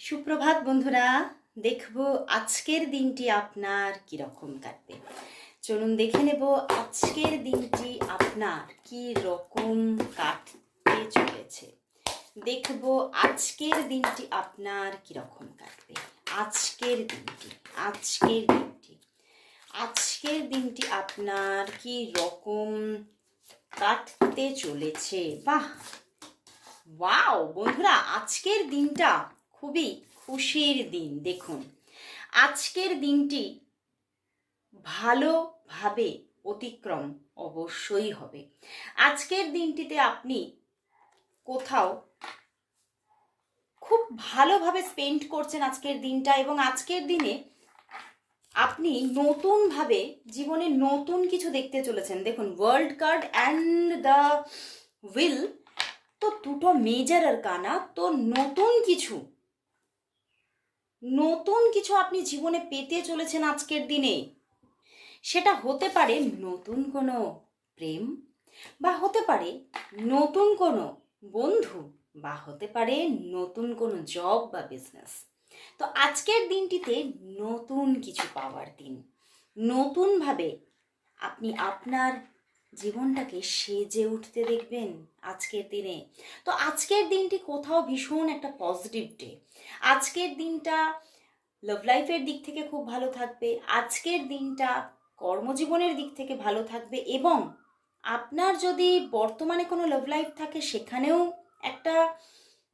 সুপ্রভাত বন্ধুরা, দেখব আজকের দিনটি আপনার কিরকম কাটবে। চলুন দেখে নেব আজকের দিনটি আপনার কি রকম কাটতে চলেছে। দেখব আজকের দিনটি আপনার কিরকম কাটবে। আজকের দিনটি আপনার কি রকম কাটতে চলেছে। বাহ, ওয়াও বন্ধুরা, আজকের দিনটা খুবই খুশির দিন। দেখুন, আজকের দিনটি ভালোভাবে অতিক্রম অবশ্যই হবে। আজকের দিনটিতে আপনি কোথাও খুব ভালোভাবে স্পেন্ড করছেন আজকের দিনটা, এবং আজকের দিনে আপনি নতুনভাবে জীবনে নতুন কিছু দেখতে চলেছেন। দেখুন, world card and the will, তো দুটো মেজর আরকানা। তো নতুন কিছু আপনি জীবনে পেতে চলেছেন আজকের দিনে। সেটা হতে পারে নতুন কোনো প্রেম, বা হতে পারে নতুন কোনো বন্ধু, বা হতে পারে নতুন কোনো জব বা বিজনেস। তো আজকের দিনটিতে নতুন কিছু পাওয়ার দিন। নতুনভাবে আপনি আপনার জীবনটাকে সেজে উঠতে দেখবেন আজকের দিনে। তো আজকের দিনটি কোথাও ভীষণ একটা পজিটিভ ডে। আজকের দিনটা লাভ লাইফের দিক থেকে খুব ভালো থাকবে। আজকের দিনটা কর্মজীবনের দিক থেকে ভালো থাকবে, এবং আপনার যদি বর্তমানে কোনো লাভ লাইফ থাকে সেখানেও একটা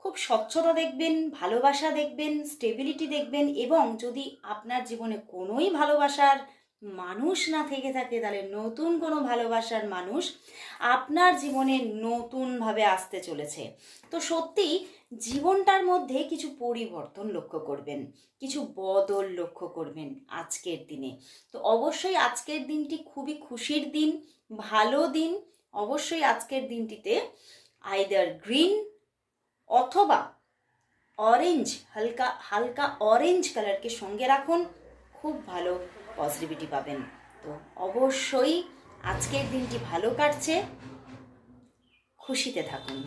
খুব স্বচ্ছতা দেখবেন, ভালোবাসা দেখবেন, স্টেবিলিটি দেখবেন। এবং যদি আপনার জীবনে কোনোই ভালোবাসার মানুষ না থেকে থাকে, তাহলে নতুন কোনো ভালোবাসার মানুষ আপনার জীবনে নতুনভাবে আসতে চলেছে। তো সত্যি জীবনটার মধ্যে কিছু পরিবর্তন লক্ষ্য করবেন, কিছু বদল লক্ষ্য করবেন আজকের দিনে। তো অবশ্যই আজকের দিনটি খুবই খুশির দিন, ভালো দিন। অবশ্যই আজকের দিনটিতে আইদার গ্রিন অথবা অরেঞ্জ, হালকা হালকা অরেঞ্জ কালারকে সঙ্গে রাখুন, খুব ভালো পজিটিভিটি পাবেন। তো অবশ্যই আজকের দিনটি ভালো কাটছে, খুশিতে থাকুন।